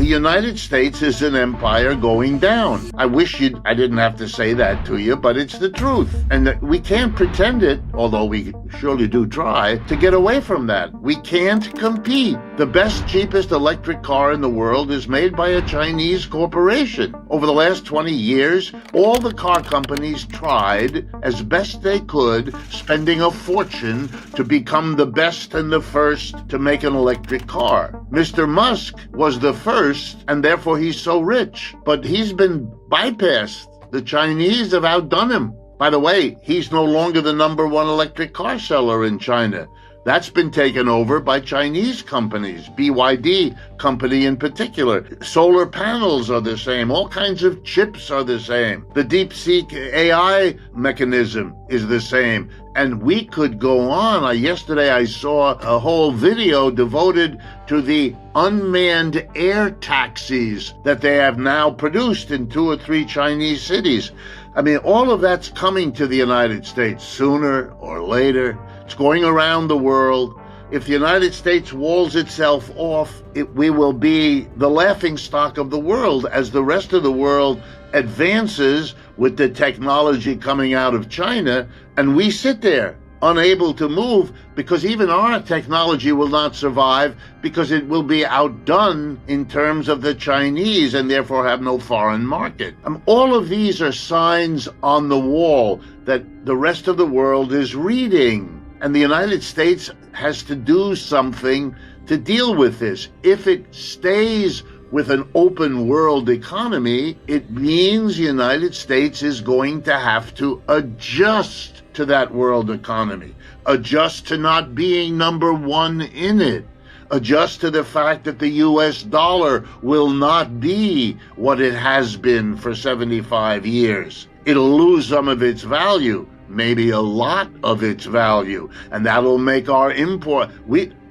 The United States is an empire going down. I wish I didn't have to say that to you, but it's the truth. And we can't pretend it, although we surely do try, to get away from that. We can't compete. The best, cheapest electric car in the world is made by a Chinese corporation. Over the last 20 years, all the car companies tried as best they could, spending a fortune to become the best and the first to make an electric car. Mr. Musk was the first, and therefore he's so rich. But he's been bypassed. The Chinese have outdone him. By the way, he's no longer the number one electric car seller in China. That's been taken over by Chinese companies, BYD company in particular. Solar panels are the same. All kinds of chips are the same. The DeepSeek AI mechanism is the same. And we could go on. Yesterday I saw a whole video devoted to the unmanned air taxis that they have now produced in 2 or 3 Chinese cities. I mean, all of that's coming to the United States sooner or later. It's going around the world. If the United States walls itself off, we will be the laughingstock of the world as the rest of the world advances with the technology coming out of China, and we sit there unable to move because even our technology will not survive because it will be outdone in terms of the Chinese and therefore have no foreign market. All of these are signs on the wall that the rest of the world is reading. And the United States has to do something to deal with this. If it stays with an open world economy, it means the United States is going to have to adjust to that world economy, adjust to not being number one in it, adjust to the fact that the US dollar will not be what it has been for 75 years. It'll lose some of its value, maybe a lot of its value, and that'll make our import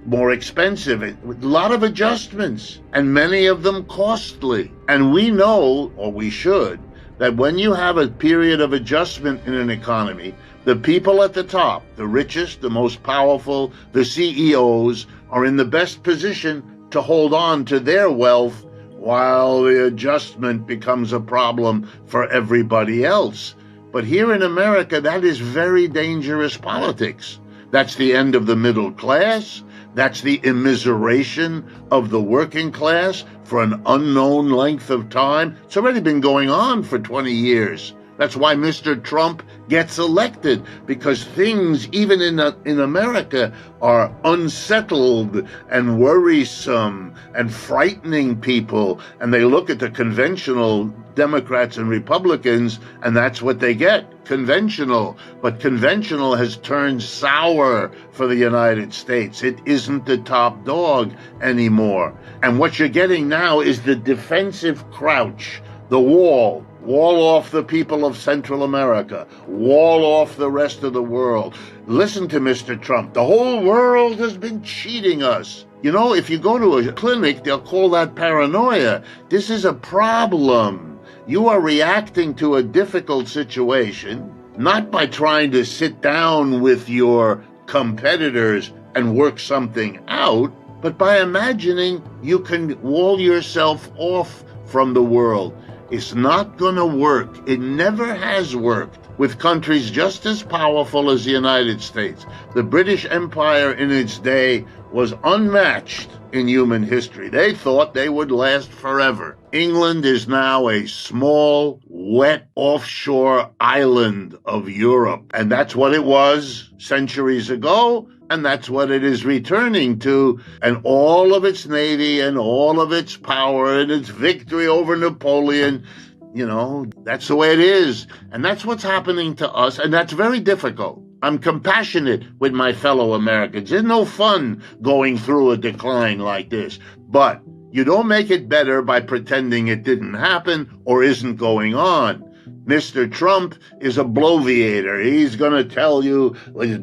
more expensive. A lot of adjustments, and many of them costly. And we know, or we should, that when you have a period of adjustment in an economy, the people at the top, the richest, the most powerful, the CEOs, are in the best position to hold on to their wealth while the adjustment becomes a problem for everybody else. But here in America, that is very dangerous politics. That's the end of the middle class. That's the immiseration of the working class for an unknown length of time. It's already been going on for 20 years. That's why Mr. Trump gets elected, because things, even in America, are unsettled and worrisome and frightening people. And they look at the conventional Democrats and Republicans, and that's what they get, conventional. But conventional has turned sour for the United States. It isn't the top dog anymore. And what you're getting now is the defensive crouch, the wall off the people of Central America, wall off the rest of the world. Listen to Mr. Trump. The whole world has been cheating us. You know, if you go to a clinic, they'll call that paranoia. This is a problem. You are reacting to a difficult situation, not by trying to sit down with your competitors and work something out, but by imagining you can wall yourself off from the world. It's not going to work. It never has worked with countries just as powerful as the United States. The British Empire in its day was unmatched in human history. They thought they would last forever. England is now a small, wet, offshore island of Europe. And that's what it was centuries ago. And that's what it is returning to. And all of its navy and all of its power and its victory over Napoleon, you know, that's the way it is. And that's what's happening to us. And that's very difficult. I'm compassionate with my fellow Americans. It's no fun going through a decline like this. But you don't make it better by pretending it didn't happen or isn't going on. Mr. Trump is a bloviator. He's going to tell you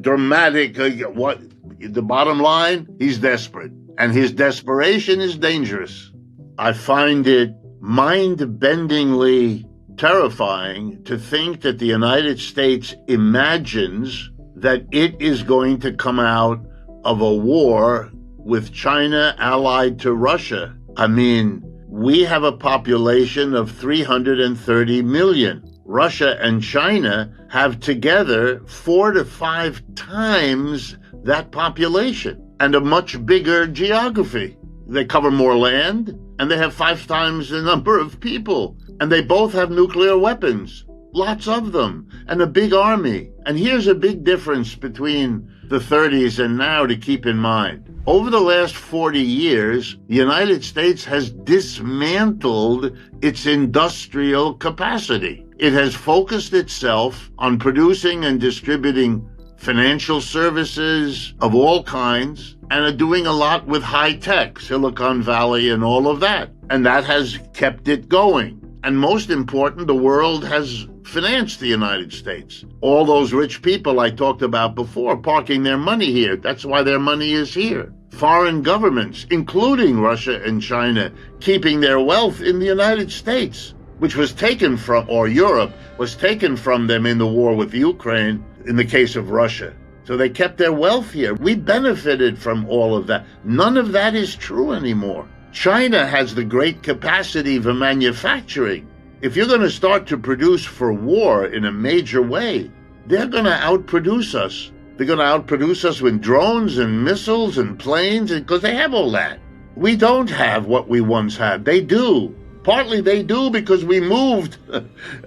dramatic, what the bottom line, he's desperate. And his desperation is dangerous. I find it mind-bendingly terrifying to think that the United States imagines that it is going to come out of a war with China allied to Russia. I mean, We have a population of 330 million. Russia and China have together 4 to 5 times that population and a much bigger geography. They cover more land and they have 5 times the number of people. And they both have nuclear weapons, lots of them, and a big army. And here's a big difference between the 30s and now to keep in mind. Over the last 40 years, the United States has dismantled its industrial capacity. It has focused itself on producing and distributing financial services of all kinds and are doing a lot with high tech, Silicon Valley and all of that. And that has kept it going. And most important, the world has financed the United States. All those rich people I talked about before parking their money here. That's why their money is here. Foreign governments, including Russia and China, keeping their wealth in the United States, which was taken from, or Europe, was taken from them in the war with Ukraine, in the case of Russia. So they kept their wealth here. We benefited from all of that. None of that is true anymore. China has the great capacity for manufacturing. If you're going to start to produce for war in a major way, they're going to outproduce us. They're going to outproduce us with drones and missiles and planes, because they have all that. We don't have what we once had. They do. Partly they do because we moved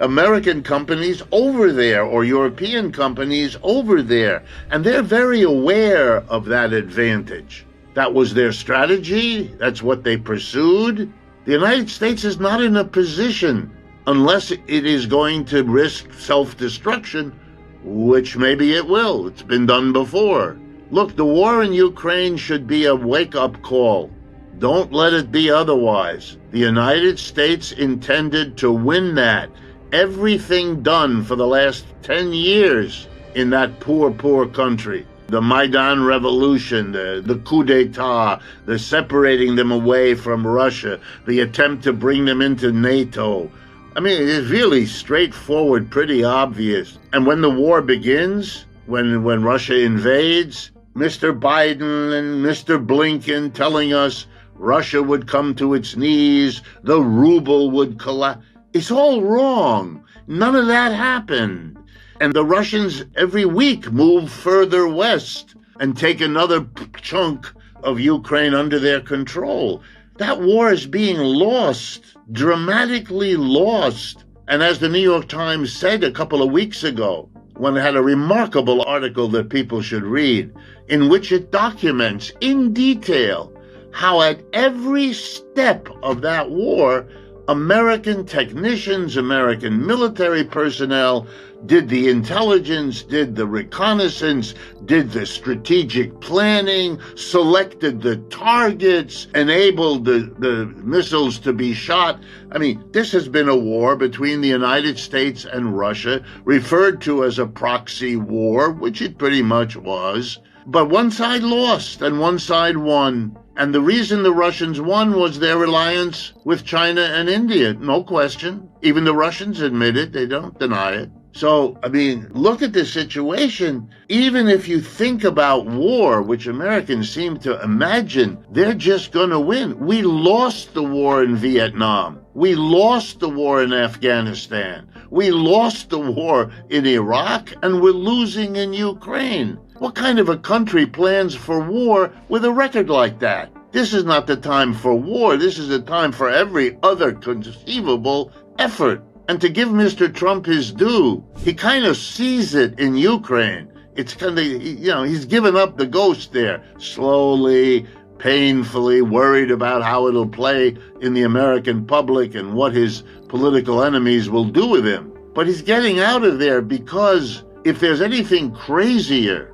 American companies over there or European companies over there. And they're very aware of that advantage. That was their strategy. That's what they pursued. The United States is not in a position, unless it is going to risk self-destruction, which maybe it will. It's been done before. Look, the war in Ukraine should be a wake-up call. Don't let it be otherwise. The United States intended to win that. Everything done for the last 10 years in that poor, poor country. The Maidan Revolution, the coup d'etat, the separating them away from Russia, the attempt to bring them into NATO. I mean, it's really straightforward, pretty obvious. And when the war begins, when Russia invades, Mr. Biden and Mr. Blinken telling us Russia would come to its knees, the ruble would collapse. It's all wrong. None of that happened. And the Russians every week move further west and take another chunk of Ukraine under their control. That war is being lost, dramatically lost. And as the New York Times said a couple of weeks ago, when it had a remarkable article that people should read, in which it documents in detail how at every step of that war, American technicians, American military personnel did the intelligence, did the reconnaissance, did the strategic planning, selected the targets, enabled the missiles to be shot. I mean, this has been a war between the United States and Russia, referred to as a proxy war, which it pretty much was. But one side lost and one side won. And the reason the Russians won was their reliance with China and India, no question. Even the Russians admit it, they don't deny it. So, I mean, look at the situation. Even if you think about war, which Americans seem to imagine, they're just going to win. We lost the war in Vietnam. We lost the war in Afghanistan. We lost the war in Iraq, and we're losing in Ukraine. What kind of a country plans for war with a record like that? This is not the time for war. This is the time for every other conceivable effort. And to give Mr. Trump his due, he kind of sees it in Ukraine. It's kind of, he's given up the ghost there, slowly, painfully, worried about how it'll play in the American public and what his political enemies will do with him. But he's getting out of there because if there's anything crazier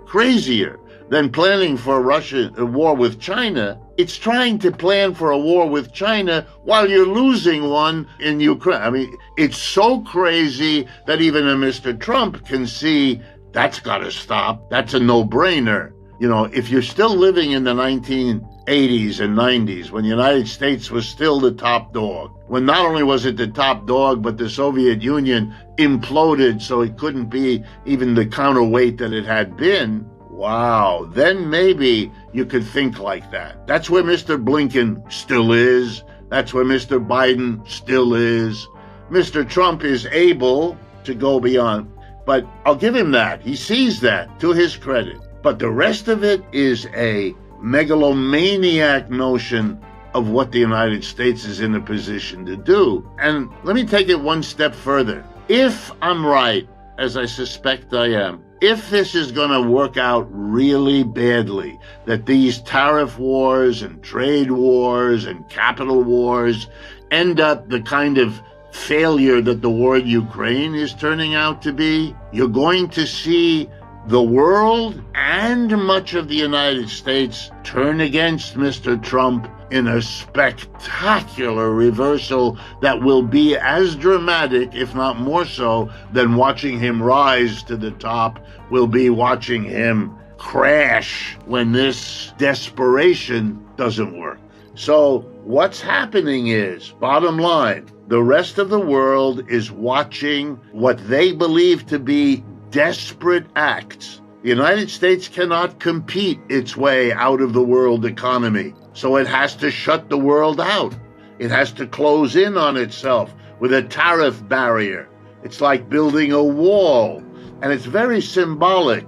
than planning for a war with China, it's trying to plan for a war with China while you're losing one in Ukraine. I mean, it's so crazy that even a Mr. Trump can see that's got to stop. That's a no-brainer. If you're still living in the 1980s and 90s, when the United States was still the top dog, when not only was it the top dog, but the Soviet Union imploded so it couldn't be even the counterweight that it had been, wow, then maybe you could think like that. That's where Mr. Blinken still is. That's where Mr. Biden still is. Mr. Trump is able to go beyond. But I'll give him that. He sees that, to his credit. But the rest of it is a megalomaniac notion of what the United States is in a position to do. And let me take it one step further. If I'm right, as I suspect I am, if this is going to work out really badly, that these tariff wars and trade wars and capital wars end up the kind of failure that the war in Ukraine is turning out to be, you're going to see the world and much of the United States turn against Mr. Trump in a spectacular reversal that will be as dramatic, if not more so, than watching him rise to the top, will be watching him crash when this desperation doesn't work. So what's happening is, bottom line, the rest of the world is watching what they believe to be desperate acts. The United States cannot compete its way out of the world economy, so it has to shut the world out. It has to close in on itself with a tariff barrier. It's like building a wall, and it's very symbolic.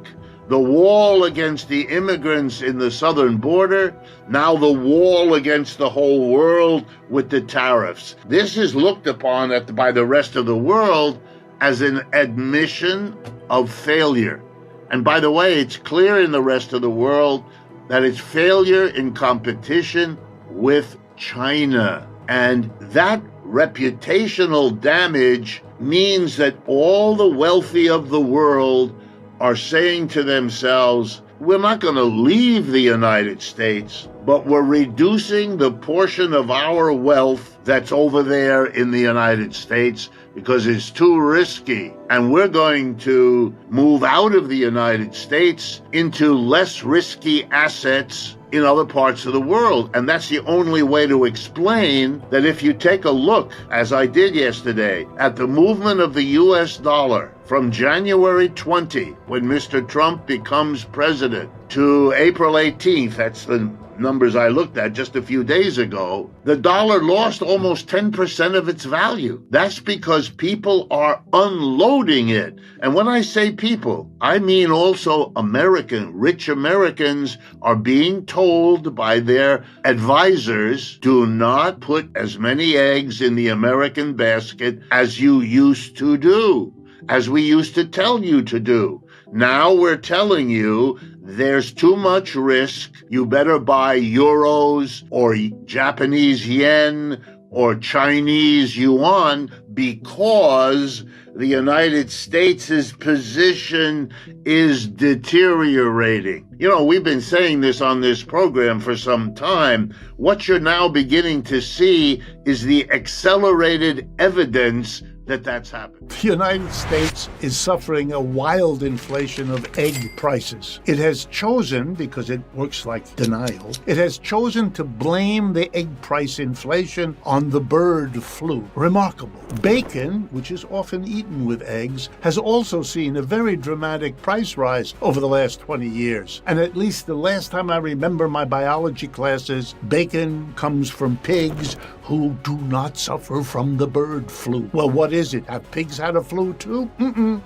The wall against the immigrants in the southern border, now the wall against the whole world with the tariffs. This is looked upon by the rest of the world as an admission of failure. And by the way, it's clear in the rest of the world that it's failure in competition with China. And that reputational damage means that all the wealthy of the world are saying to themselves, we're not going to leave the United States, but we're reducing the portion of our wealth that's over there in the United States because it's too risky. And we're going to move out of the United States into less risky assets in other parts of the world. And that's the only way to explain that if you take a look, as I did yesterday, at the movement of the US dollar from January 20, when Mr. Trump becomes president, to April 18th, that's the numbers I looked at just a few days ago, the dollar lost almost 10% of its value. That's because people are unloading it. And when I say people, I mean also rich Americans are being told by their advisors, do not put as many eggs in the American basket as you used to do, as we used to tell you to do. Now we're telling you there's too much risk. You better buy euros or Japanese yen or Chinese yuan because the United States' position is deteriorating. You know, we've been saying this on this program for some time. What you're now beginning to see is the accelerated evidence that that's happened. The United States is suffering a wild inflation of egg prices. It has chosen, because it works like denial, it has chosen to blame the egg price inflation on the bird flu. Remarkable. Bacon, which is often eaten with eggs, has also seen a very dramatic price rise over the last 20 years. And at least the last time I remember my biology classes, bacon comes from pigs who do not suffer from the bird flu. Well, what is it? Have pigs had a flu too?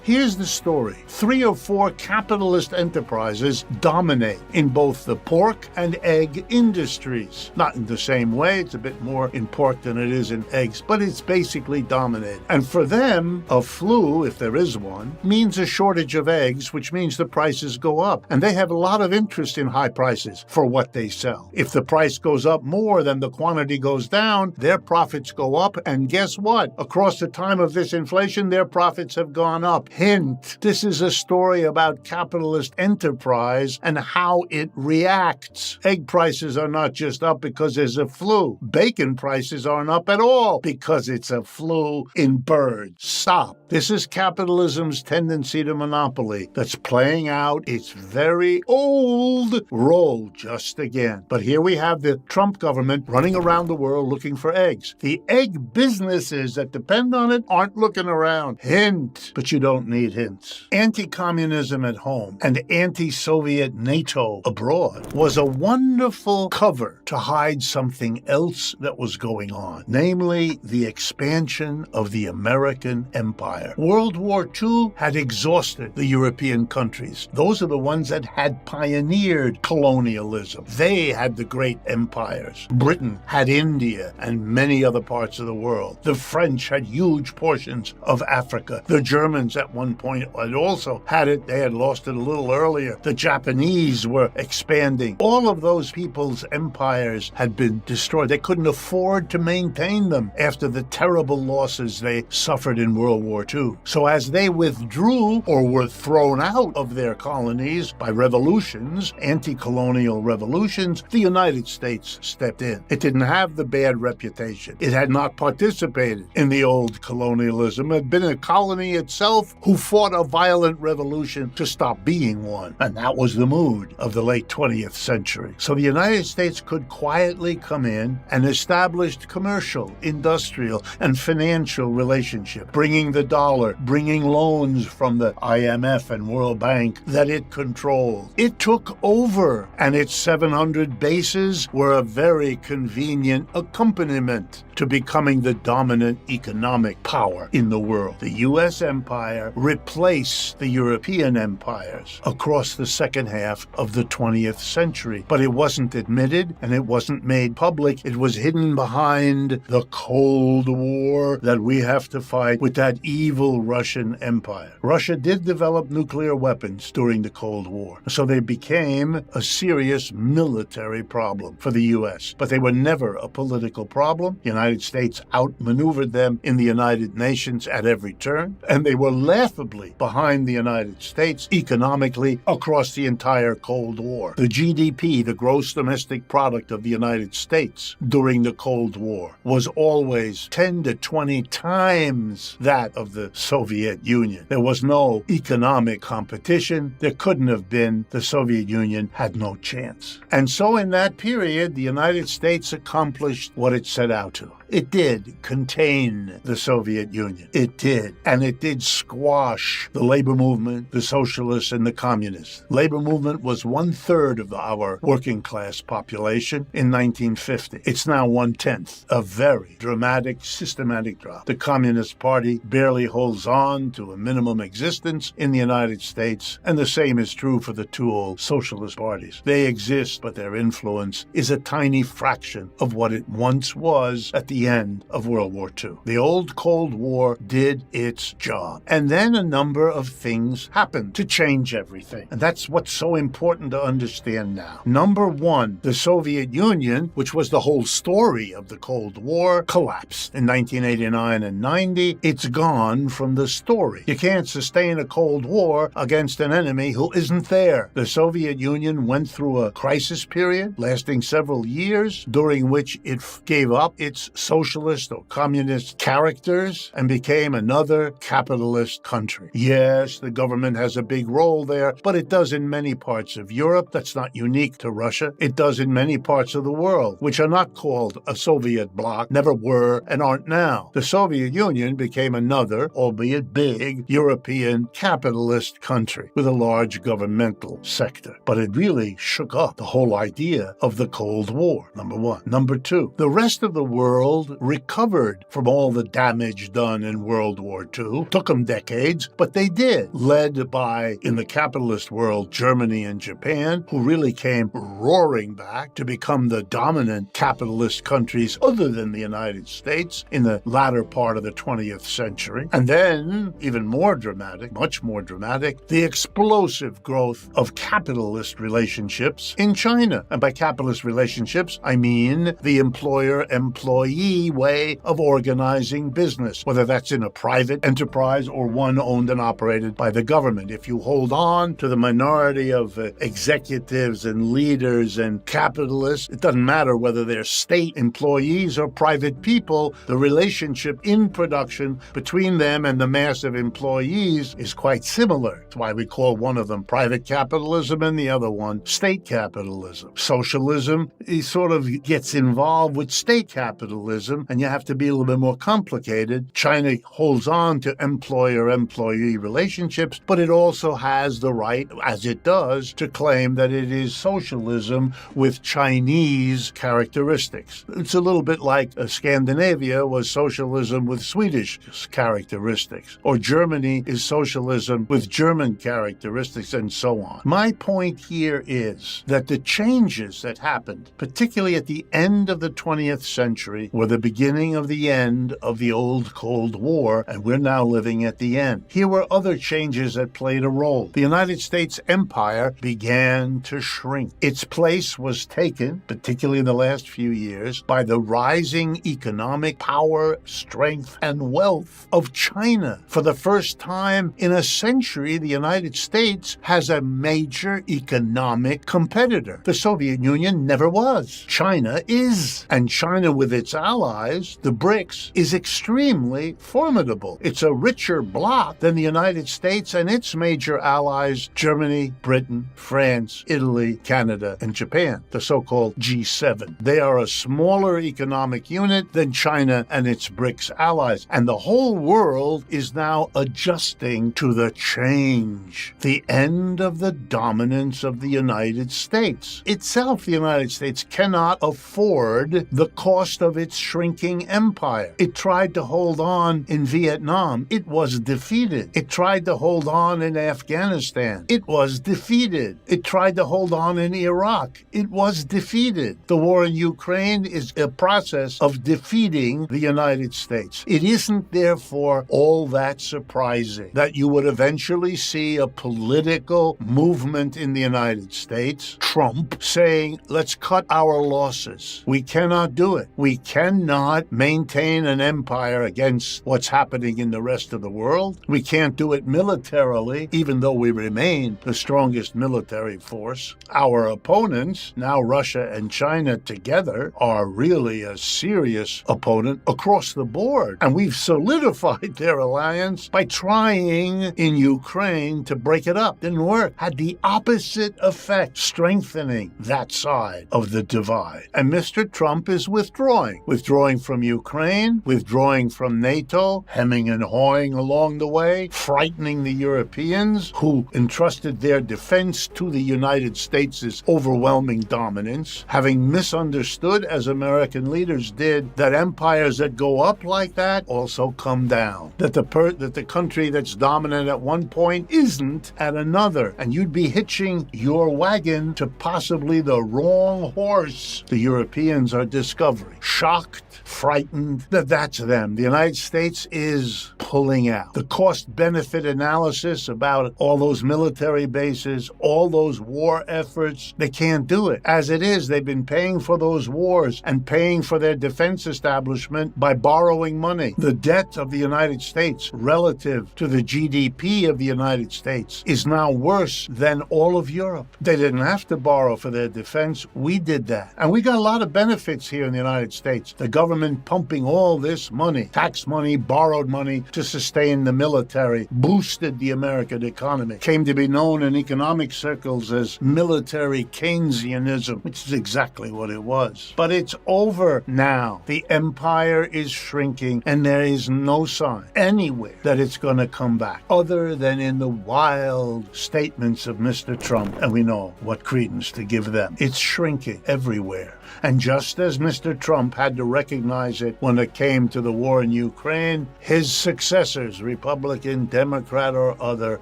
Here's the story. 3 or 4 capitalist enterprises dominate in both the pork and egg industries. Not in the same way. It's a bit more in pork than it is in eggs, but it's basically dominated. And for them, a flu, if there is one, means a shortage of eggs, which means the prices go up. And they have a lot of interest in high prices for what they sell. If the price goes up more than the quantity goes down, their profits go up, and guess what? Across the time of this inflation, their profits have gone up. Hint, this is a story about capitalist enterprise and how it reacts. Egg prices are not just up because there's a flu. Bacon prices aren't up at all because it's a flu in birds. Stop. This is capitalism's tendency to monopoly that's playing out its very old role just again. But here we have the Trump government running around the world looking for eggs. The egg businesses that depend on it aren't looking around. Hint, but you don't need hints. Anti-communism at home and anti-Soviet NATO abroad was a wonderful cover to hide something else that was going on, namely the expansion of the American empire. World War II had exhausted the European countries. Those are the ones that had pioneered colonialism. They had the great empires. Britain had India and many other parts of the world. The French had huge portions of Africa. The Germans at one point had also had it. They had lost it a little earlier. The Japanese were expanding. All of those people's empires had been destroyed. They couldn't afford to maintain them after the terrible losses they suffered in World War II. So as they withdrew or were thrown out of their colonies by revolutions, anti-colonial revolutions, the United States stepped in. It didn't have the bad reputation. It had not participated in the old colonialism. It had been a colony itself who fought a violent revolution to stop being one. And that was the mood of the late 20th century. So the United States could quietly come in and establish commercial, industrial, and financial relationship, bringing the dollar, bringing loans from the IMF and World Bank that it controlled. It took over, and its 700 bases were a very convenient accompaniment to becoming the dominant economic power in the world. The U.S. empire replaced the European empires across the second half of the 20th century. But it wasn't admitted, and it wasn't made public. It was hidden behind the Cold War that we have to fight with that evil Russian empire. Russia did develop nuclear weapons during the Cold War, so they became a serious military problem for the U.S. But they were never a political problem. The United States outmaneuvered them in the United Nations at every turn, and they were laughably behind the United States economically across the entire Cold War. The GDP, the gross domestic product of the United States during the Cold War, was always 10 to 20 times that of the Soviet Union. There was no economic competition. There couldn't have been. The Soviet Union had no chance. And so in that period, the United States accomplished what it set out to. It did contain the Soviet Union. It did. And it did squash the labor movement, the socialists, and the communists. Labor movement was 1/3 of our working class population in 1950. It's now 1/10, a very dramatic, systematic drop. The Communist Party barely holds on to a minimum existence in the United States, and the same is true for the two old socialist parties. They exist, but their influence is a tiny fraction of what it once was at the end of World War II. The old Cold War did its job. And then a number of things happened to change everything. And that's what's so important to understand now. Number one, the Soviet Union, which was the whole story of the Cold War, collapsed in 1989 and 90. It's gone from the story. You can't sustain a Cold War against an enemy who isn't there. The Soviet Union went through a crisis period lasting several years, during which it gave up its socialist or communist characters and became another capitalist country. Yes, the government has a big role there, but it does in many parts of Europe. That's not unique to Russia. It does in many parts of the world, which are not called a Soviet bloc, never were, and aren't now. The Soviet Union became another, albeit big, European capitalist country with a large governmental sector. But it really shook up the whole idea of the Cold War, number one. Number two, the rest of the world recovered from all the damage done in World War II. Took them decades, but they did. Led by, in the capitalist world, Germany and Japan, who really came roaring back to become the dominant capitalist countries other than the United States in the latter part of the 20th century. And then, even more dramatic, much more dramatic, the explosive growth of capitalist relationships in China. And by capitalist relationships, I mean the employer-employee way of organizing business, whether that's in a private enterprise or one owned and operated by the government. If you hold on to the minority of executives and leaders and capitalists, it doesn't matter whether they're state employees or private people, the relationship in production between them and the mass of employees is quite similar. That's why we call one of them private capitalism and the other one state capitalism. Socialism sort of gets involved with state capitalism capitalism, and you have to be a little bit more complicated. China holds on to employer-employee relationships, but it also has the right, as it does, to claim that it is socialism with Chinese characteristics. It's a little bit like Scandinavia was socialism with Swedish characteristics, or Germany is socialism with German characteristics, and so on. My point here is that the changes that happened, particularly at the end of the 20th century, were the beginning of the end of the old Cold War, and we're now living at the end. Here were other changes that played a role. The United States empire began to shrink. Its place was taken, particularly in the last few years, by the rising economic power, strength, and wealth of China. For the first time in a century, the United States has a major economic competitor. The Soviet Union never was. China is. And China with its allies, the BRICS, is extremely formidable. It's a richer bloc than the United States and its major allies, Germany, Britain, France, Italy, Canada, and Japan, the so-called G7. They are a smaller economic unit than China and its BRICS allies. And the whole world is now adjusting to the change. The end of the dominance of the United States. Itself, the United States cannot afford the cost of its shrinking empire. It tried to hold on in Vietnam. It was defeated. It tried to hold on in Afghanistan. It was defeated. It tried to hold on in Iraq. It was defeated. The war in Ukraine is a process of defeating the United States. It isn't, therefore, all that surprising that you would eventually see a political movement in the United States, Trump, saying, let's cut our losses. We cannot do it. We cannot maintain an empire against what's happening in the rest of the world. We can't do it militarily, even though we remain the strongest military force. Our opponents, now Russia and China together, are really a serious opponent across the board. And we've solidified their alliance by trying in Ukraine to break it up. Didn't work. Had the opposite effect, strengthening that side of the divide. And Mr. Trump is withdrawing from Ukraine, withdrawing from NATO, hemming and hawing along the way, frightening the Europeans who entrusted their defense to the United States' overwhelming dominance, having misunderstood, as American leaders did, that empires that go up like that also come down, that the country that's dominant at one point isn't at another, and you'd be hitching your wagon to possibly the wrong horse. The Europeans are discovering, shocked, frightened, that's them. The United States is pulling out. The cost-benefit analysis about all those military bases, all those war efforts, they can't do it. As it is, they've been paying for those wars and paying for their defense establishment by borrowing money. The debt of the United States relative to the GDP of the United States is now worse than all of Europe. They didn't have to borrow for their defense. We did that. And we got a lot of benefits here in the United States. The government pumping all this money, tax money, borrowed money, to sustain the military, boosted the American economy. Came to be known in economic circles as military Keynesianism, which is exactly what it was. But it's over now. The empire is shrinking, and there is no sign anywhere that it's going to come back, other than in the wild statements of Mr. Trump, and we know what credence to give them. It's shrinking everywhere. And just as Mr. Trump had to recognize it when it came to the war in Ukraine, his successors, Republican, Democrat, or other,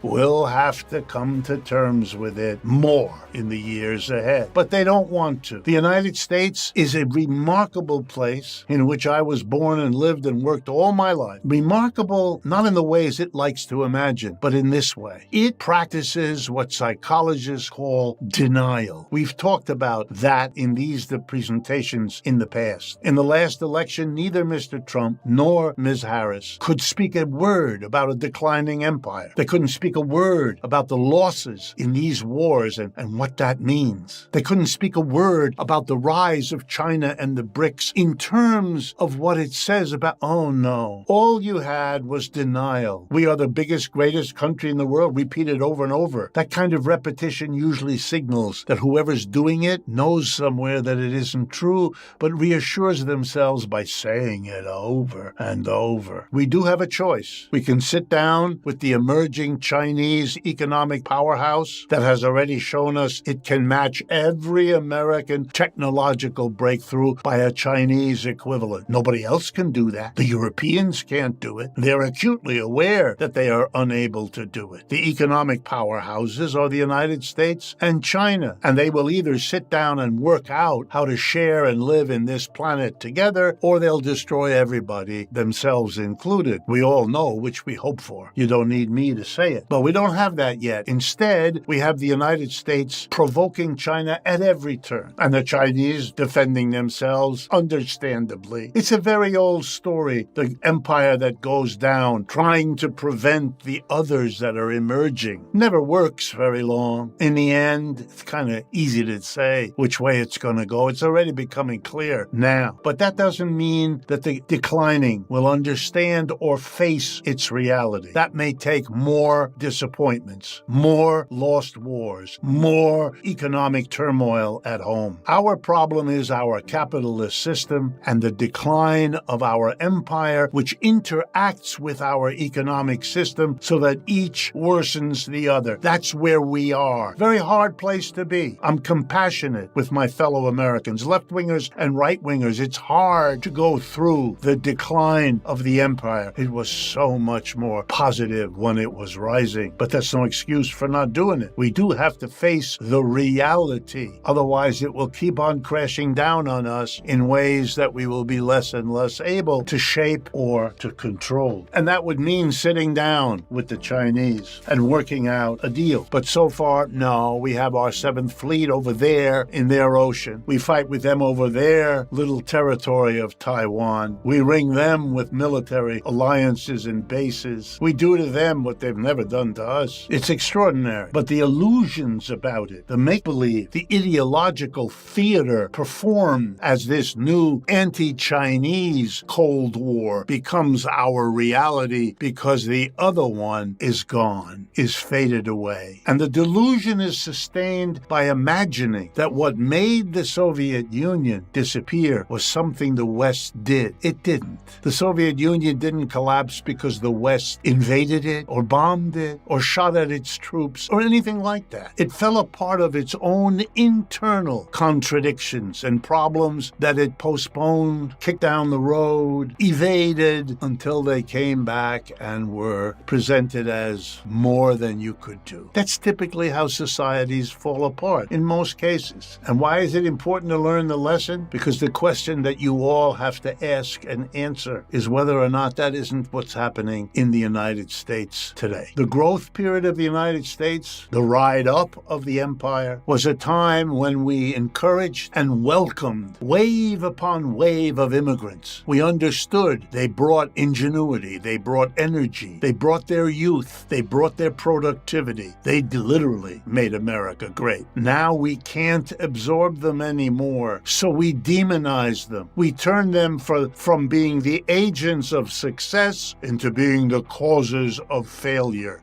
will have to come to terms with it more in the years ahead. But they don't want to. The United States is a remarkable place in which I was born and lived and worked all my life. Remarkable not in the ways it likes to imagine, but in this way. It practices what psychologists call denial. We've talked about that in these presentations in the past. In the last election, neither Mr. Trump nor Ms. Harris could speak a word about a declining empire. They couldn't speak a word about the losses in these wars and what that means. They couldn't speak a word about the rise of China and the BRICS in terms of what it says about, oh no. All you had was denial. We are the biggest, greatest country in the world, repeated over and over. That kind of repetition usually signals that whoever's doing it knows somewhere that it isn't true, but reassures themselves by saying it over and over. We do have a choice. We can sit down with the emerging Chinese economic powerhouse that has already shown us it can match every American technological breakthrough by a Chinese equivalent. Nobody else can do that. The Europeans can't do it. They're acutely aware that they are unable to do it. The economic powerhouses are the United States and China, and they will either sit down and work out how to share and live in this planet together, or they'll destroy everybody, themselves included. We all know which we hope for. You don't need me to say it. But we don't have that yet. Instead, we have the United States provoking China at every turn, and the Chinese defending themselves understandably. It's a very old story, the empire that goes down, trying to prevent the others that are emerging. Never works very long. In the end, it's kind of easy to say which way it's going to go. It's already becoming clear now. But that doesn't mean that the declining will understand or face its reality. That may take more disappointments, more lost wars, more economic turmoil at home. Our problem is our capitalist system and the decline of our empire, which interacts with our economic system so that each worsens the other. That's where we are. Very hard place to be. I'm compassionate with my fellow Americans, left-wingers and right-wingers. It's hard to go through the decline of the empire. It was so much more positive when it was rising, but that's no excuse for not doing it. We do have to face the reality. Otherwise, it will keep on crashing down on us in ways that we will be less and less able to shape or to control. And that would mean sitting down with the Chinese and working out a deal. But so far, no, we have our 7th Fleet over there in their ocean. We fight with them over their little territory of Taiwan. We ring them with military alliances and bases. We do to them what they've never done to us. It's extraordinary. But the illusions about it, the make-believe, the ideological theater performed as this new anti-Chinese Cold War becomes our reality because the other one is gone, is faded away. And the delusion is sustained by imagining that what made the Soviet Union disappear was something the West did. It didn't. The Soviet Union didn't collapse because the West invaded it or bombed it or shot at its troops or anything like that. It fell apart of its own internal contradictions and problems that it postponed, kicked down the road, evaded until they came back and were presented as more than you could do. That's typically how societies fall apart in most cases. And why is it important to learn the lesson? Because the question that you all have to ask and answer is whether or not that isn't what's happening in the United States today. The growth period of the United States, the ride up of the empire, was a time when we encouraged and welcomed wave upon wave of immigrants. We understood they brought ingenuity, they brought energy, they brought their youth, they brought their productivity. They literally made America great. Now we can't absorb them anymore, so we demonize them. We turn them from being the agents of success into being the causes of failure.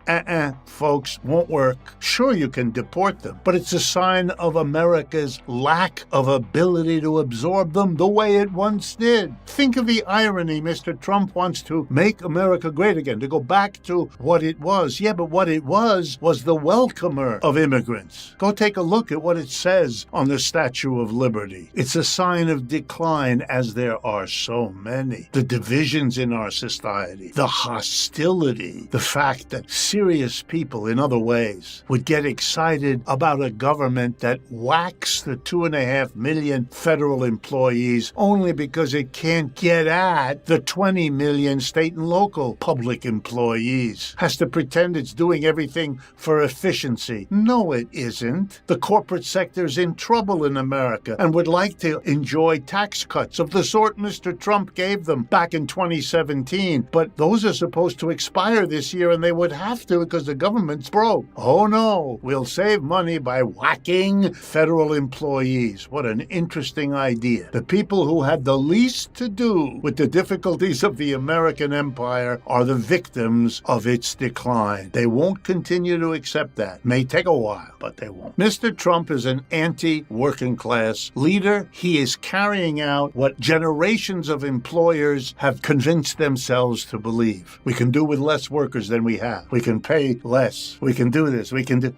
Folks, won't work. Sure, you can deport them, but it's a sign of America's lack of ability to absorb them the way it once did. Think of the irony. Mr. Trump wants to make America great again, to go back to what it was. Yeah, but what it was the welcomer of immigrants. Go take a look at what it says on the Statue of Liberty. It's a sign of decline, as there are so many. The divisions in our society, the hostility, the fact that serious people in other ways would get excited about a government that whacks the 2.5 million federal employees only because it can't get at the 20 million state and local public employees. Has to pretend it's doing everything for efficiency. No, it isn't. The corporate sector's in trouble in America and would like to enjoy tax cuts of the sort Mr. Trump gave them back in 2017. But those are supposed to expire this year, and they would have to because the government's broke. Oh no, we'll save money by whacking federal employees. What an interesting idea. The people who had the least to do with the difficulties of the American empire are the victims of its decline. They won't continue to accept that. May take a while, but they won't. Mr. Trump is an anti-working class leader. He is carrying out out what generations of employers have convinced themselves to believe. We can do with less workers than we have. We can pay less. We can do this.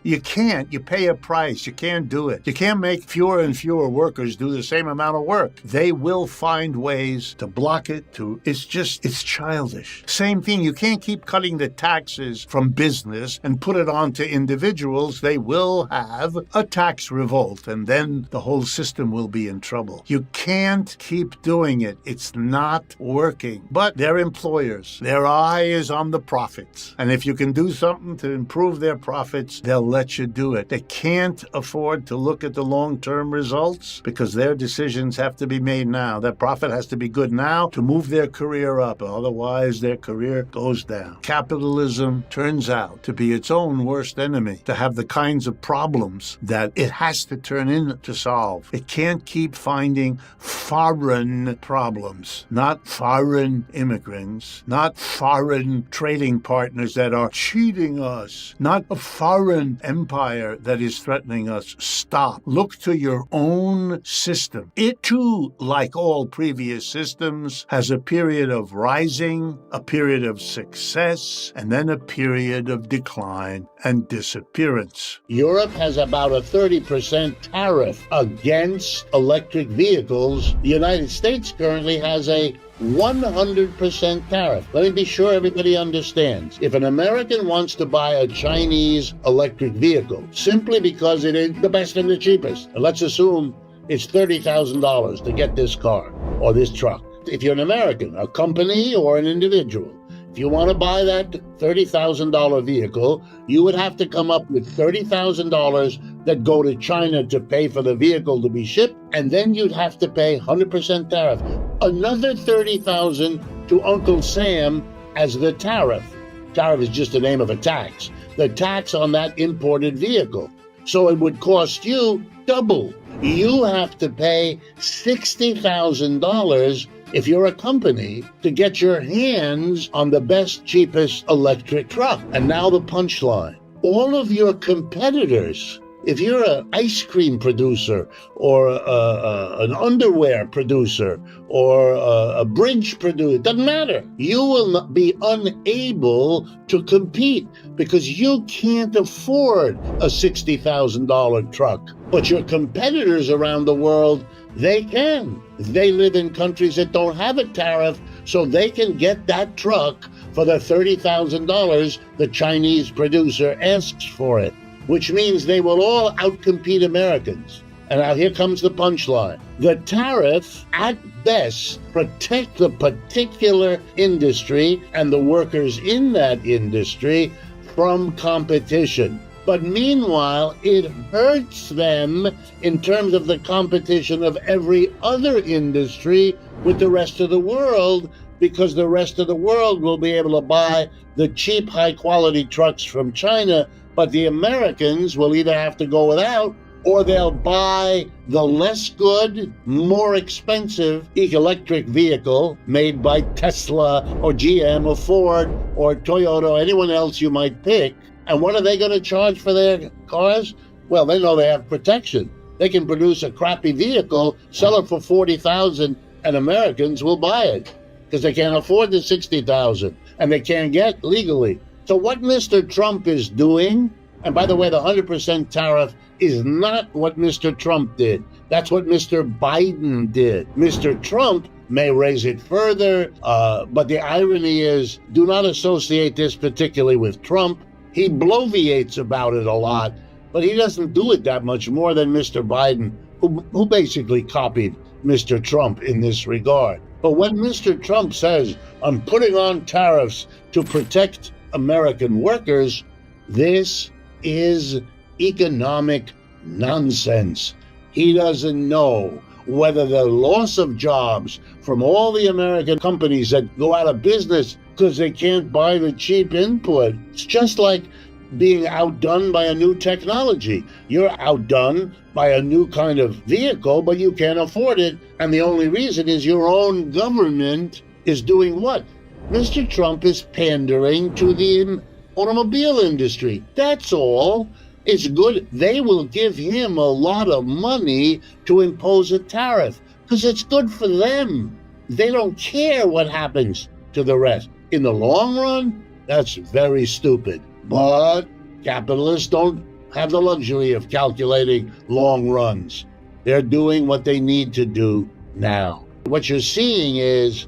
You can't. You pay a price. You can't do it. You can't make fewer and fewer workers do the same amount of work. They will find ways to block it, it's childish. Same thing. You can't keep cutting the taxes from business and put it on to individuals. They will have a tax revolt, and then the whole system will be in trouble. You can't keep doing it. It's not working. But they're employers. Their eye is on the profits. And if you can do something to improve their profits, they'll let you do it. They can't afford to look at the long-term results because their decisions have to be made now. That profit has to be good now to move their career up. Otherwise, their career goes down. Capitalism turns out to be its own worst enemy, to have the kinds of problems that it has to turn in to solve. It can't keep finding foreign problems, not foreign immigrants, not foreign trading partners that are cheating us, not a foreign empire that is threatening us. Stop. Look to your own system. It too, like all previous systems, has a period of rising, a period of success, and then a period of decline and disappearance. Europe has about a 30% tariff against electric vehicles. The United States currently has a 100% tariff. Let me be sure everybody understands. If an American wants to buy a Chinese electric vehicle simply because it is the best and the cheapest, and let's assume it's $30,000 to get this car or this truck. If you're an American, a company or an individual, if you want to buy that $30,000 vehicle, you would have to come up with $30,000 that go to China to pay for the vehicle to be shipped, and then you'd have to pay 100% tariff. Another $30,000 to Uncle Sam as the tariff. Tariff is just the name of a tax. The tax on that imported vehicle. So it would cost you double. You have to pay $60,000 if you're a company to get your hands on the best, cheapest electric truck. And now the punchline. All of your competitors, if you're an ice cream producer or an underwear producer or a bridge producer, it doesn't matter. You will not be unable to compete because you can't afford a $60,000 truck. But your competitors around the world, they can. They live in countries that don't have a tariff, so they can get that truck for the $30,000 the Chinese producer asks for it, which means they will all outcompete Americans. And now here comes the punchline. The tariff, at best, protect the particular industry and the workers in that industry from competition. But meanwhile, it hurts them in terms of the competition of every other industry with the rest of the world, because the rest of the world will be able to buy the cheap, high-quality trucks from China, but the Americans will either have to go without or they'll buy the less good, more expensive electric vehicle made by Tesla or GM or Ford or Toyota or anyone else you might pick. And what are they going to charge for their cars? Well, they know they have protection. They can produce a crappy vehicle, sell it for $40,000, and Americans will buy it because they can't afford the $60,000 and they can't get legally. So what Mr. Trump is doing, and by the way, the 100% tariff is not what Mr. Trump did. That's what Mr. Biden did. Mr. Trump may raise it further, but the irony is, do not associate this particularly with Trump. He bloviates about it a lot, but he doesn't do it that much more than Mr. Biden, who basically copied Mr. Trump in this regard. But when Mr. Trump says, I'm putting on tariffs to protect American workers, this is economic nonsense. He doesn't know whether the loss of jobs from all the American companies that go out of business because they can't buy the cheap input. It's just like being outdone by a new technology. You're outdone by a new kind of vehicle, but you can't afford it. And the only reason is your own government is doing what? Mr. Trump is pandering to the automobile industry. That's all. It's good. They will give him a lot of money to impose a tariff because it's good for them. They don't care what happens to the rest. In the long run, that's very stupid. But capitalists don't have the luxury of calculating long runs. They're doing what they need to do now. What you're seeing is,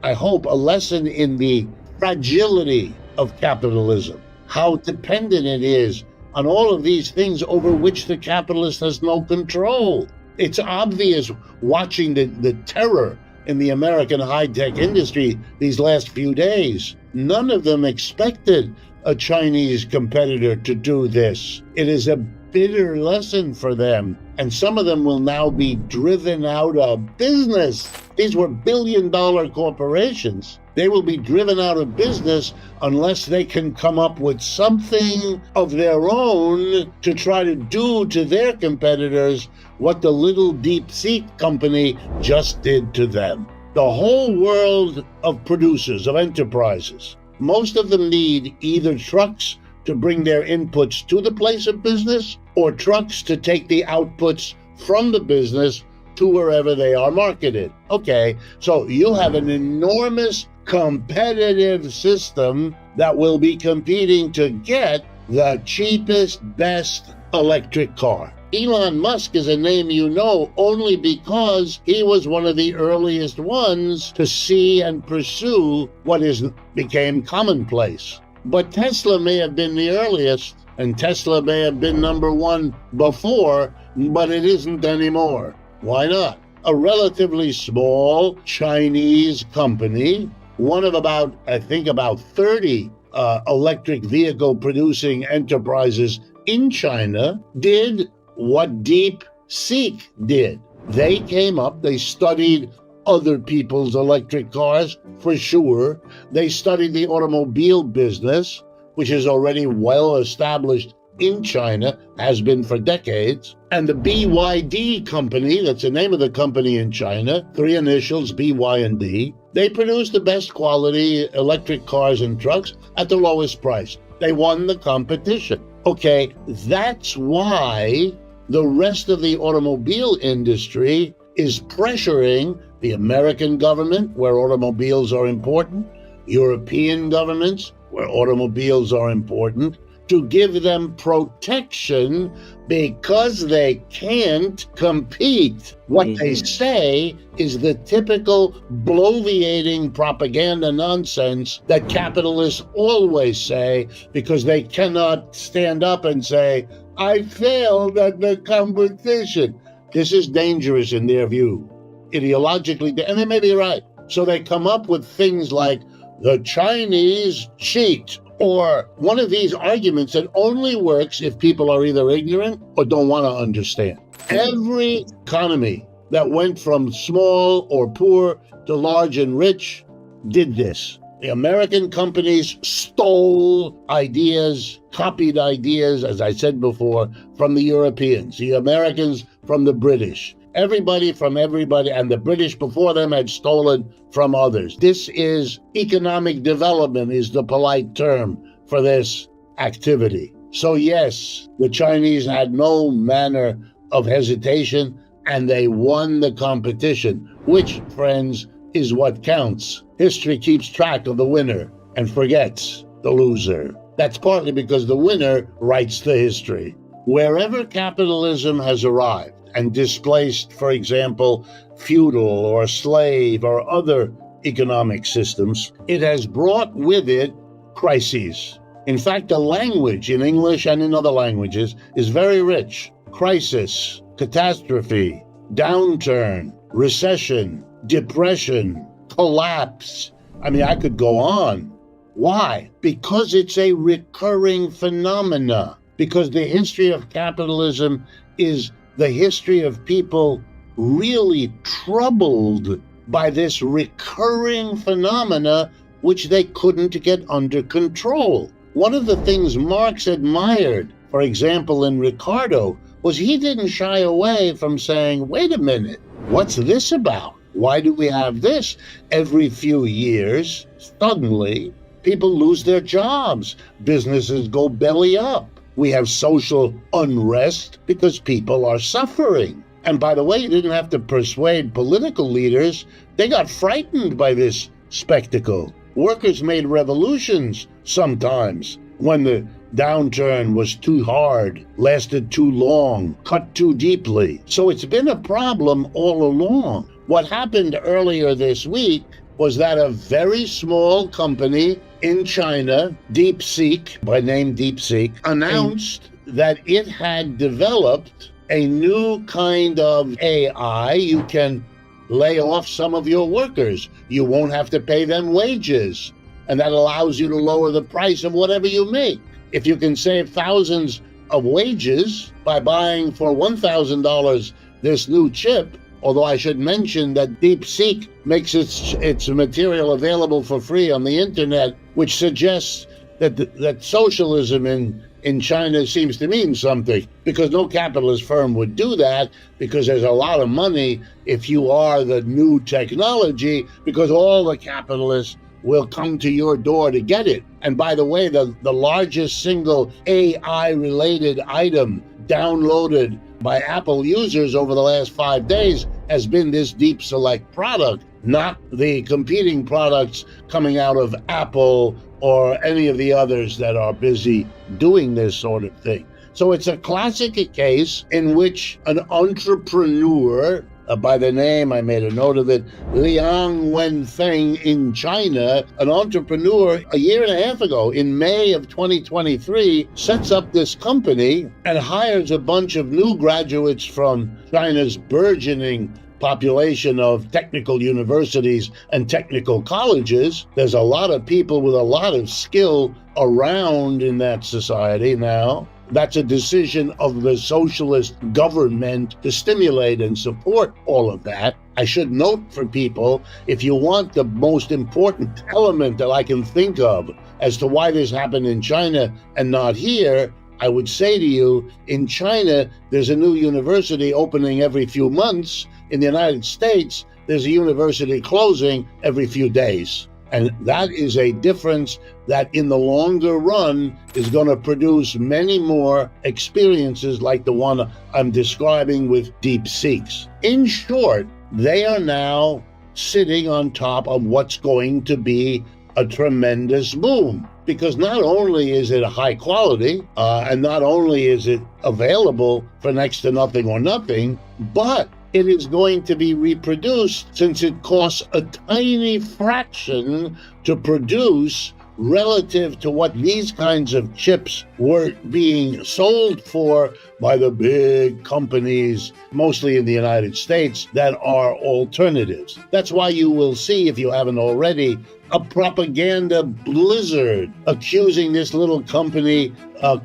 I hope, a lesson in the fragility of capitalism, how dependent it is on all of these things over which the capitalist has no control. It's obvious watching the terror in the American high-tech industry these last few days. None of them expected a Chinese competitor to do this. It is a bitter lesson for them, and some of them will now be driven out of business. These were billion-dollar corporations. They will be driven out of business unless they can come up with something of their own to try to do to their competitors what the little DeepSeek company just did to them. The whole world of producers, of enterprises, most of them need either trucks to bring their inputs to the place of business or trucks to take the outputs from the business to wherever they are marketed. Okay, so you have an enormous competitive system that will be competing to get the cheapest, best electric car. Elon Musk is a name you know only because he was one of the earliest ones to see and pursue what became commonplace. But Tesla may have been the earliest, and Tesla may have been number one before, but it isn't anymore. Why not? A relatively small Chinese company, one of about 30 electric vehicle producing enterprises in China, did what DeepSeek did. They came up, they studied other people's electric cars, for sure. They studied the automobile business, which is already well established in China, has been for decades. And the BYD company, that's the name of the company in China, 3 initials, B, Y, and D, they produce the best quality electric cars and trucks at the lowest price. They won the competition. Okay, that's why the rest of the automobile industry is pressuring the American government, where automobiles are important, European governments, where automobiles are important, to give them protection because they can't compete. What they say is the typical bloviating propaganda nonsense that capitalists always say because they cannot stand up and say, I failed at the competition. This is dangerous in their view, ideologically, and they may be right. So they come up with things like the Chinese cheat, or one of these arguments that only works if people are either ignorant or don't want to understand. Every economy that went from small or poor to large and rich did this. The American companies stole ideas, copied ideas, as I said before, from the Europeans, the Americans from the British. Everybody from everybody, and the British before them had stolen from others. This is economic development, is the polite term for this activity. So yes, the Chinese had no manner of hesitation, and they won the competition, which, friends, is what counts. History keeps track of the winner and forgets the loser. That's partly because the winner writes the history. Wherever capitalism has arrived and displaced, for example, feudal or slave or other economic systems, it has brought with it crises. In fact, the language in English and in other languages is very rich. Crisis, catastrophe, downturn, recession, depression, collapse. I mean, I could go on. Why? Because it's a recurring phenomena. Because the history of capitalism is the history of people really troubled by this recurring phenomena which they couldn't get under control. One of the things Marx admired, for example, in Ricardo, was he didn't shy away from saying, wait a minute, what's this about? Why do we have this? Every few years, suddenly, people lose their jobs. Businesses go belly up. We have social unrest because people are suffering. And by the way, you didn't have to persuade political leaders. They got frightened by this spectacle. Workers made revolutions sometimes when the downturn was too hard, lasted too long, cut too deeply. So it's been a problem all along. What happened earlier this week was that a very small company in China, DeepSeek, by name DeepSeek, announced that it had developed a new kind of AI. You can lay off some of your workers. You won't have to pay them wages. And that allows you to lower the price of whatever you make. If you can save thousands of wages by buying for $1,000 this new chip, although I should mention that DeepSeek makes its material available for free on the internet, which suggests that socialism in China seems to mean something, because no capitalist firm would do that, because there's a lot of money if you are the new technology, because all the capitalists will come to your door to get it. And by the way, the largest single AI-related item downloaded by Apple users over the last 5 days has been this Deep Select product, not the competing products coming out of Apple or any of the others that are busy doing this sort of thing. So it's a classic case in which an entrepreneur, by the name, I made a note of it, Liang Wenfeng in China, an entrepreneur a year and a half ago, in May of 2023, sets up this company and hires a bunch of new graduates from China's burgeoning population of technical universities and technical colleges. There's a lot of people with a lot of skill around in that society now. That's a decision of the socialist government to stimulate and support all of that. I should note for people, if you want the most important element that I can think of as to why this happened in China and not here, I would say to you, in China, there's a new university opening every few months. In the United States, there's a university closing every few days. And that is a difference that in the longer run is going to produce many more experiences like the one I'm describing with DeepSeek. In short, they are now sitting on top of what's going to be a tremendous boom. Because not only is it a high quality, and not only is it available for next to nothing or nothing, but it is going to be reproduced since it costs a tiny fraction to produce relative to what these kinds of chips were being sold for by the big companies, mostly in the United States, that are alternatives. That's why you will see, if you haven't already, a propaganda blizzard accusing this little company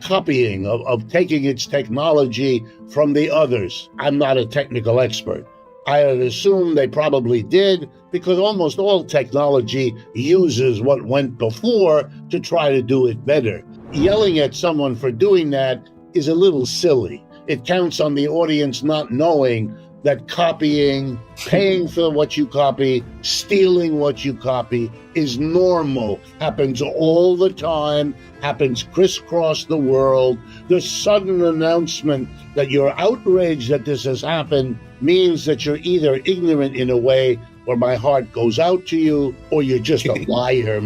copying, of taking its technology from the others. I'm not a technical expert. I would assume they probably did, because almost all technology uses what went before to try to do it better. Yelling at someone for doing that is a little silly. It counts on the audience not knowing that copying, paying for what you copy, stealing what you copy is normal, happens all the time, happens crisscross the world. The sudden announcement that you're outraged that this has happened means that you're either ignorant in a way where my heart goes out to you, or you're just a liar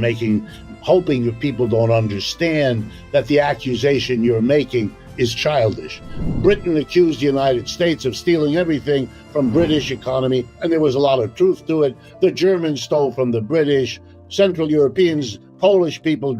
hoping that people don't understand that the accusation you're making is childish. Britain accused the United States of stealing everything from British economy, and there was a lot of truth to it. The Germans stole from the British. Central Europeans, Polish people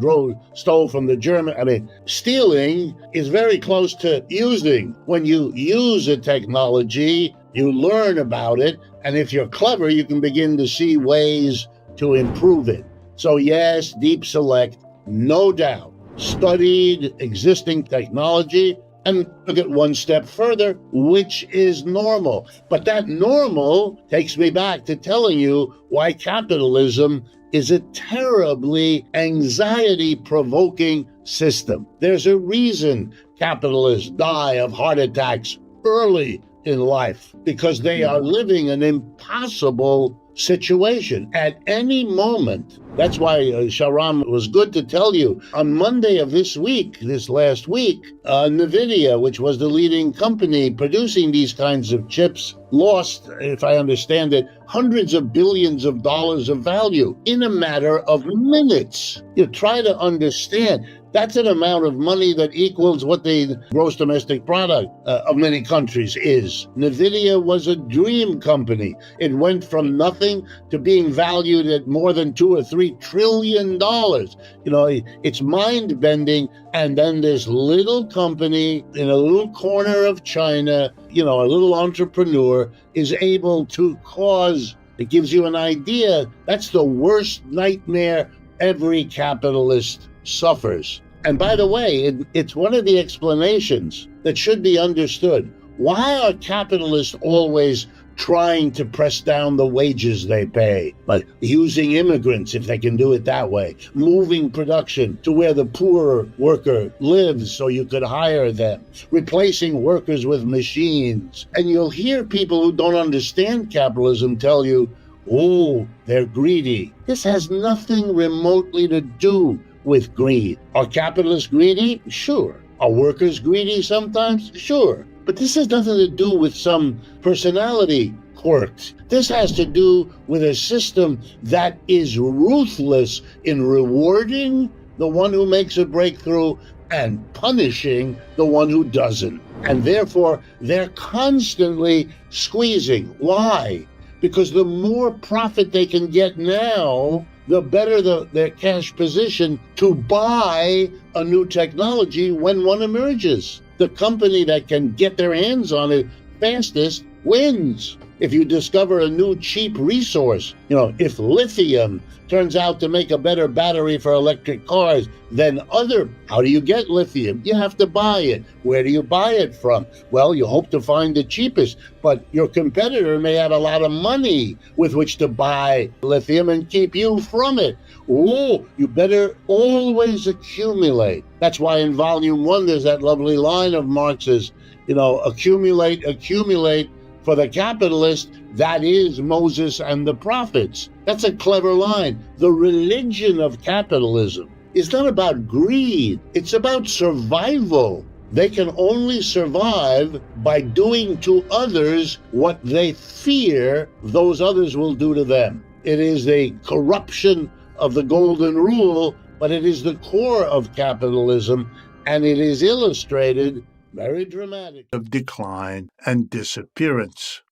stole from the German. I mean, stealing is very close to using. When you use a technology, you learn about it, and if you're clever, you can begin to see ways to improve it. So yes, Deep Select, no doubt, studied existing technology and took it one step further, which is normal. But that normal takes me back to telling you why capitalism is a terribly anxiety-provoking system. There's a reason capitalists die of heart attacks early in life, because they are living an impossible situation at any moment. That's why Sharon was good to tell you. On Monday of this last week, NVIDIA, which was the leading company producing these kinds of chips, lost, if I understand it, hundreds of billions of dollars of value in a matter of minutes. You try to understand. That's an amount of money that equals what the gross domestic product of many countries is. NVIDIA was a dream company. It went from nothing to being valued at more than $2 or $3 trillion. It's mind-bending. And then this little company in a little corner of China, a little entrepreneur is able to cause, it gives you an idea, that's the worst nightmare every capitalist suffers. And by the way, it's one of the explanations that should be understood. Why are capitalists always trying to press down the wages they pay? But using immigrants, if they can do it that way, moving production to where the poor worker lives so you could hire them, replacing workers with machines. And you'll hear people who don't understand capitalism tell you, oh, they're greedy. This has nothing remotely to do with greed. Are capitalists greedy? Sure. Are workers greedy sometimes? Sure. But this has nothing to do with some personality quirks. This has to do with a system that is ruthless in rewarding the one who makes a breakthrough and punishing the one who doesn't. And therefore, they're constantly squeezing. Why? Because the more profit they can get now, the better their cash position to buy a new technology when one emerges. The company that can get their hands on it fastest wins. If you discover a new cheap resource, if lithium turns out to make a better battery for electric cars than how do you get lithium? You have to buy it. Where do you buy it from? Well, you hope to find the cheapest, but your competitor may have a lot of money with which to buy lithium and keep you from it. Oh, you better always accumulate. That's why in volume 1, there's that lovely line of Marx's, accumulate. For the capitalist, that is Moses and the prophets. That's a clever line. The religion of capitalism is not about greed. It's about survival. They can only survive by doing to others what they fear those others will do to them. It is a corruption of the golden rule, but it is the core of capitalism, and it is illustrated very dramatic of decline and disappearance.